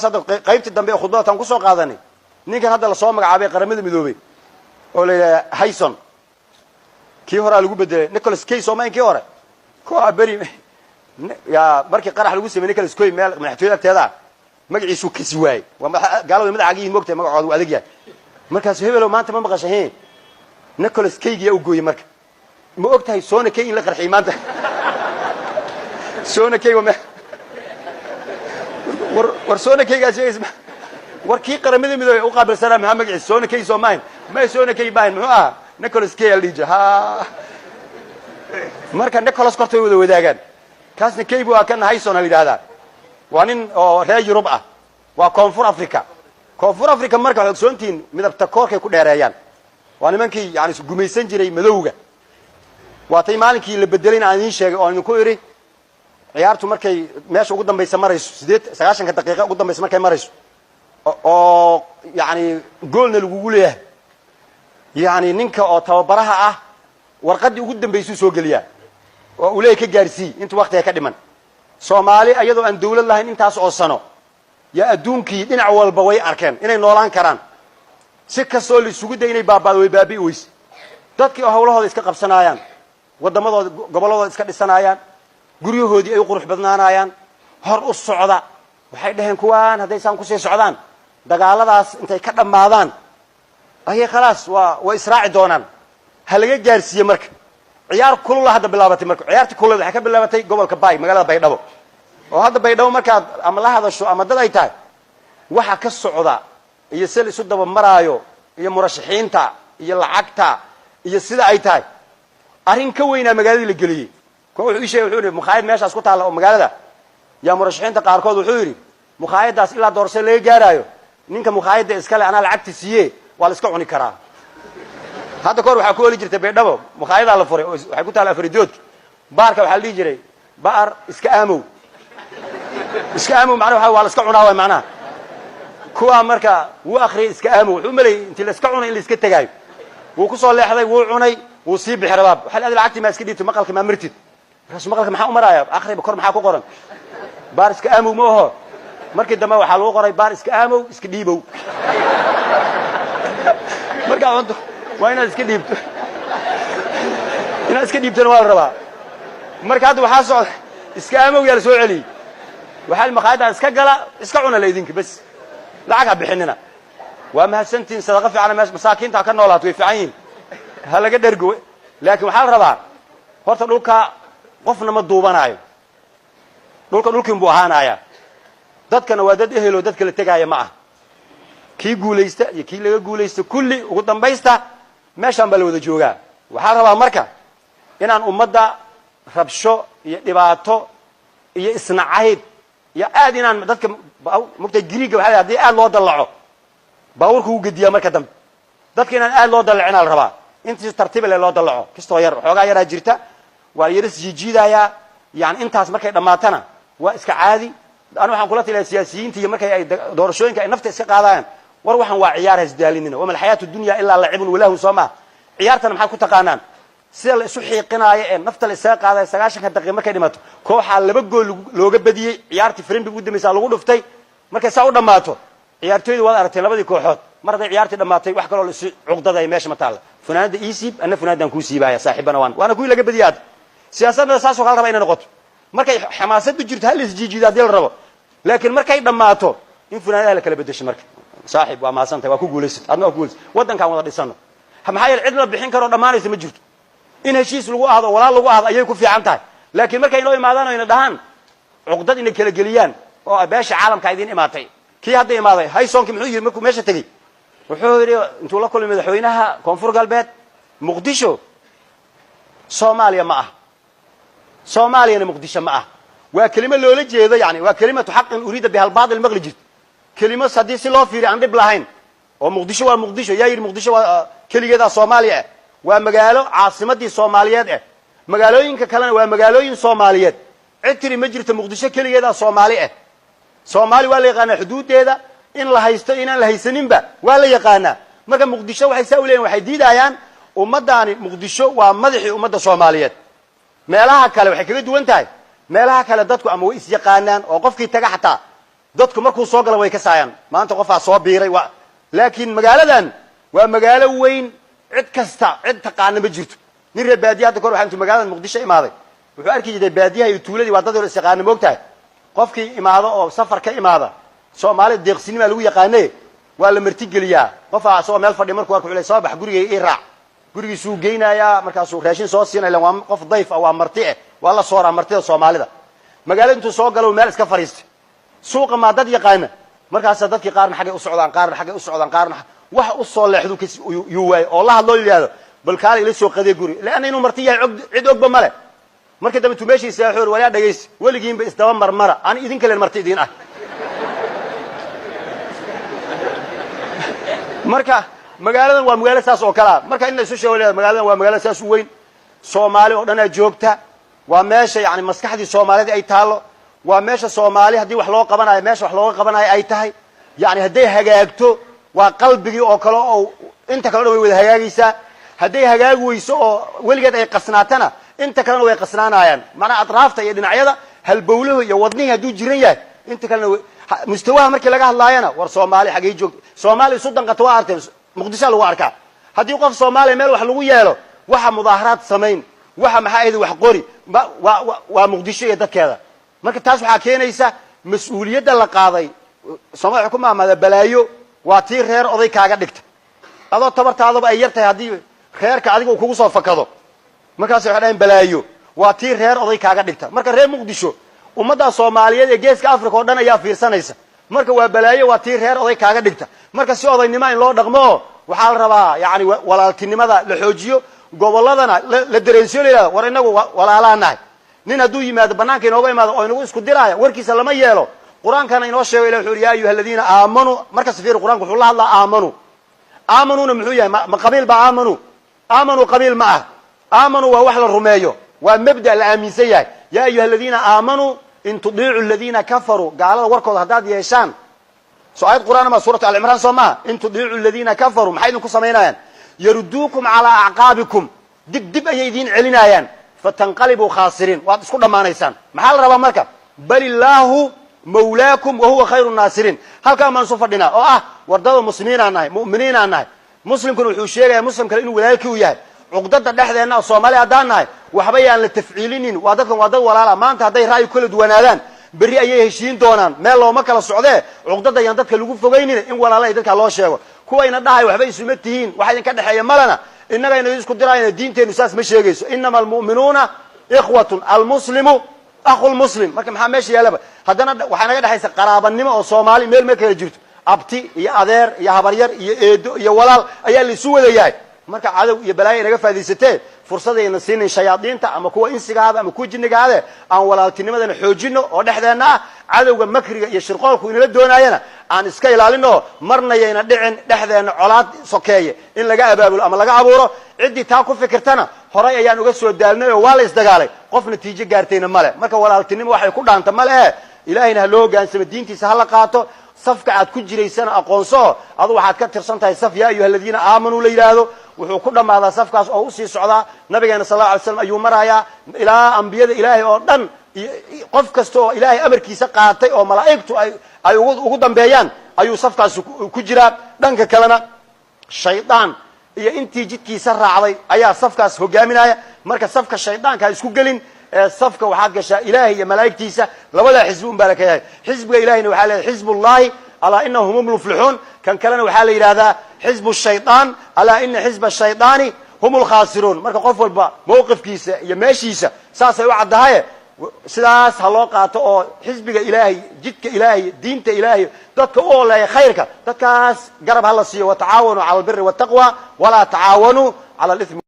هذا قيبت الدنبي خطبة تنقصه قاضني نيجي هذا الصوم عبي قرمد مذوبي ولا هايسون كي هرا لقوا بدل نيكولاس كي صومين كي هرا كو عبري يا بركي قرح لقوا سمي نيكولاس كوي من حتويلك هذا مقعيسو كسواي قالوا يمد عاقين وقتها مقعدوا أذقيا مركز هبلو ما أنت ما بقى نيكولاس كي جا وجوي مركز ما وقتها سونا كي لقى الحين أنت سونا كي وما ورسونا كي جالس اسمه وركي قرمي مذوي وقابل سلام هم مقعد سونا كي سومين ما سونا كي باين نيكولاس كي اللي جا مركز نيكولاس كرتوي وذاقان كاسن كي بوا كان هايسون اللي هذا وانين رأي ربعة وكونفور أفريقيا كونفور أفريقيا مركز سنتين من التكور كي كده رأيان وأنا منكي يعني جميسن جري مذوقة واتي مالكي اللي بدلين عني شيء أو نكويري عيارته مركز ماشي قدام بيسمرش سديت سعشان كدقيقة قدام بيسمر كمرش أو يعني قولنا الوجولية يعني ننك أو توبرها ورقدي قدام بيسوسو قليا وأولئك جارسي أنت وقتها كدمن Soomaali ayadoo aan dawlad lahayn intaas oo sano ya adduunkii dhinac walba way arkeen inay noolaan karaan si kastoo la isugu day inay baabaado way baabi weys dadkii hawlahooda iska qabsanayaan wadamadooda goboladooda iska dhisanayaan guryahoodii ay qurux badnaanayaan hor u socda waxay dhaheen kuwaan haday saan ku sii socdaan dagaaladaas intay ka dhamaadaan ayay khalaas waa israaci doonaan halaga gaarsiye marka ciyaar kulul hadda bilaabatay marka ciyaartii kulul waxay ka bilaabatay gobolka Baay magaalada Baydhabo oo hadda Baydhabo marka ama la hadasho ama dad ay tahay waxa ka socda iyo sel isu daba maraayo iyo murashaxiinta iyo lacagta iyo sida ay tahay arin ka weyn magaalada la galiyay ko wuxuu ii sheegay wuxuu yiri muqaayad meeshaas ku taala oo magaalada ya murashaxiinta qaarkood wuxuu yiri muqaayadaas ilaa doorasho laga gaarayo ninka muqaayada iska leh ana lacagti siiyay waa la iska cuni karaa هذا كور وحكوا لي جرت بيدبو مخايد على فري وحكوا تعالى فريدود بارك وحلي جري بار اسكامو معنا وحوا اسك cunaa macna kuwa marka uu akhri iskaamo wuxuu malay intii la iska cunay in la iska tagay wuu ku soo leexday wuu cunay wuu sii bixirabaab waxa la lacagti ma iska dhiibto maqalka ma martid raas maqalka maxaa u maraya akhri kor maxaa ku qoran baar iskaamo ma aha markii dambe waxa lagu qoray baar iskaamo iska dhiibow marka cunto وين اسكديبت انا اسكديبتنا waa la rabaa marka hadda waxa soo iskaamo yar soo celi waxa maqaayada iska gala iska cuna leedinka bas lacag bixinina waa ma santiin sadaqa fiican masaakiinta ka noolaad way fiican halaga dhergo laakiin waxa la rabaa horta dhulka qofna ma duubanayo dhulkin buu ahaanaya dadkana waa dad ehelo dadka la tagaya ma ah kii guuleysta iyo kii laga guuleysta kulli ugu dambaysta meeshan bal wada jooga waxa rabaa marka inaan ummadda rabsho iyo dhibaato iyo isnaacayb iyo aad inaan dadka mugtay giriga waxa hadii aad loo dalaco baawurku uu gediya marka dambe dadka inaan aad loo dalacina la rabaa intii tartiib loo dalaco kisto yar xogaa yara jirta waa yar jijiidaya yani intaas markay dhamaatana waa iska caadi anu waxaan kula taliyay siyaasiyiinta iyo markay ay doorashooyinka ay nafta iska qaadayaan war waxan waa ciyaar hasdaalinina wama hay'atu dunya illa la'ibun walahu sama ciyaartana maxaa ku taqaanaan sida la isu xiiqinaayo ee nafta la isaga qaaday 90 daqiiqo markay dhimato kooxa laba gool looga badiyay ciyaartii Firimbi ugu dambeysay lagu dhuftay markay saa u dhamaato ciyaartooydu waa aragtay labadii kooxood markay ciyaartii dhamaatay wax kale oo isu cuqdada ay meesha ma taala funaanada iisib ana funaadan ku siibaya saaxiibana waana ku laga badiyay siyaasadda saas oo kala raba inay noqoto markay xamaasadu jirto hal isjiijiida dil rabo laakiin markay dhamaato in funaanada la kala bedesho markay صاحب وما سنت وكو غوليست ادنا كو غوليست ودان كان wada dhisano maxay cid la bixin karo dhamaanaysa ma jirto in heshiis lagu aado walaal lagu aado ayay ku fiican tahay laakiin markay inoo imaadaan ay dhahaan cuqdad in kala galiyaan oo beesha caalamka idin imaatay kii hadda imaaday haysoonki muxuu yiri markuu meesha tagay wuxuu yiri intuu la kulmay madaxweynaha koonfur galbeed muqdisho Soomaaliya ma ah Soomaaliyana muqdisho ma ah waa kelimo loola jeedo yani waa kelimatu xaqin urida bihal baad al maqlij كلمة صديق لو في عند بلاهين ومقدشة ومقدشة ياير مقدشة وكلية صومالية ومقالو عاصمة صوماليات مقالوين ككلام ومقالوين صوماليات عتري مجرى مقدشة كلية صومالية صومالي ولا يقانا حدود هذا إن الله يستئنا الله يسنين با ولا يقانا ما كان مقدشة وحيساوي لين وحيديد عيان ومداني مقدشة ومدح ومدة صوماليات ما لها كلام وحكي دوان تاي ما لها كلام دتكو أمويس يقانان وقف كي تجا حتى dadku markuu soo galo way ka saayaan maanta qofaa soo biiray laakiin magaaladan waa magaalo weyn cid kasta cid taqaana ma jirto nin reer baadiyaha hadda kor waxaan intuu magaalada muqdisho imaaday wuxuu arki jiray baadiyaha iyo tuuladii waa dad hore isaqaana moogtahay qofkii imaado oo safar ka imaada Soomaali deeqsinima lagu yaqaanay waa la marti geliyaa qofaa soo meel fadhi markuu arko soo bax gurigay ii raac gurigiisu geynaaya markaasuu raashin soo siinaya waa qof dayf ah waa marti ah waa la soo martida Soomaalida magaalada intuu soo galo meel iska fariistay suuqa ma dad yaqaana markaas dadkii qaarna xagee u socdaan qaarna xagee u socdaan qaarna wax u soo leexdu uu waay oo la hadloo yiraahdo bal kaale ila soo qaday guri laana inuu marti yahay cid ogba male markii dambe tumeeshiisa xoor wala dhageys waligiinba isdaba marmara aan idin kale marti idin ah marka magaaladan waa magaalo saas oo kala marka in la isu sheego magaaladan waa magaalo saas u weyn Soomaali oo dhan joogta waa meesha yaani maskaxdii Soomaalida ay taalo waa meesha Soomaali hadii wax loo qabanayo meesha wax looga qabanayo ay tahay yaani haday hagaagto waa qalbigi oo kale oo inta kale way wada hagaagaysaa haday hagaag weyso oo waligeed ay qasnaatana inta kale way qasnaanayaan mana atraafta iyo dhinacyada hal bowluhu iyo wadnihi haduu jiran yahay inta kale mustawaha markii laga hadlaayana war Soomaali xagee joogto Soomaali sudan qatwa artay muqdisho lagu arkaa hadii qof Soomaali meel wax lagu yeelo waxa mudaaharaad sameyn waxa maxaa wax qori waa muqdisho iyo dadkeeda marka taas waxa keenaysa mas'uuliyadda la qaaday Soomaali ku maamada balaayo waa tii reer oday kaaga dhigta adoo tabartaadaba ay yartahay hadii reerka adiga uu kugu soo fakado markaas waxa dhayn balaayo waa tii reer oday kaaga dhigta marka reer muqdisho ummadda Soomaaliyeed ee geeska Afrika oo dhan ayaa fiirsanaysa marka waa balaayo waa tii reer oday kaaga dhigta marka si odaynimo in loo dhaqmo waxa la rabaa yaani walaaltinimada la xoojiyo goboladana la dareensiyo leeyahay war inagu walaalaanahay nin haduu yimaado banaanka inooga imaado oo inagu isku diraya warkiisa lama yeelo quraankana inoo sheego ilaahay wuxuu yahay ayyuhalladina aamanu marka safiir quraanku wuxuu la hadlaa aamanuna muxuu yahay ma qabiil ba aamanu qabiil ma ah aamanu waa wax la rumeeyo waa mabda la aaminsan yahay ya ayyuhalladina aamanu in tudii'u alladina kafaru gaalada warkooda hadaad yeeshaan su'aad quraan ma suuratu al-imran soma in tudii'u alladina kafaru maxay idin ku sameeyaan yarudukum ala aqabikum dib ay idin celinayaan fatanqalibu khasirin waad isku dhamaanaysaan maxaa la rabaa marka balillahu mawlaakum wa huwa khayrun nasirin halka ma soo fadhina oo ah wardada muslimiina nahay mu'miniina nahay muslimkuna wuxuu sheegay muslimka inuu walaalkii u yahay uqdada dhexdeena Soomaali hadaan nahay waxba yaan la tafciilinin waa dadkan waa dad walaala maanta haday raay kala duwanaadaan bari ayay heshiin doonaan meel looma kala socdee uqdada yaan dadka lagu fogeynina in walaala dadka loo sheego kuwayna dhahay waxba isuma tihiin waxa idin ka dhaxeeya malana inaga inay isku dirayna diinteenu saas ma sheegayso innamal mu'minuuna ikhwatun almuslimu akhul muslim marka maxaa meesha yaalaba hadana waxa naga dhaxaysa qaraabanimo oo Soomaali meel ma kala jirto abti iyo adeer iyo habaryar iyo eedo iyo walaal ayaa la isu wadayahay marka cadow iyo balaayo inaga faa'iideysatay fursadayna siinay shayaadiinta ama kuwa insigaada ama kuwa jinnigaada aan walaaltinimadana xoojino oo dhexdeena cadowga makriga iyo shirqoolku inala doonayana aan iska ilaalino marnayna dhicin dhexdeena colaad sokeeye in laga abaabulo ama laga abuuro cidii taa ku fikirtana horay ayaan uga soo daalnay oo waa la isdagaalay qof natiijo gaartayna male marka walaaltinimo waxay ku dhaanta male ilaahayna loo gaansamo diintiisa hala qaato safka aad ku jiraysana aqoonso adu waxaad ka tirsantahay saf yaa ayyuhalladina aamanu la yiraahdo wuxuu ku dhamaada safkaas oo u sii socda nabigeena sallallahu alayhi wasallam ayuu maraya ilaa anbiyada ilaahay oo dhan qof kasto oo ilaahay amarkiisa qaatay oo malaa'iktu ay ugu dambeeyaan ayuu safkaas ku jira dhanka kalena shaydaan iyo intii jidkiisa raacday ayaa safkaas hogaaminaya marka safka shaydaanka isku gelin safka waxaad gashaa ilaahay iyo malaa'iktiisa labada xisbi un barakayahay xisbiga ilaahayna waxa leeyahay xisbullaahi ala innahum muflihun kan kalena waxa la yiraahdaa xisbu shaytaan ala inna xisba shaytaani humul khasirun marka qof walba mowqifkiisa iyo meeshiisa saasay u cadahay sidaas ha loo qaato oo xisbiga ilaahay jidka ilaahay diinta ilaahay dadka oo leeyahay khayrka dadkaas garab hala siiyo wa taawanu ala albirri wattaqwa wala taawanu ala al-ithmi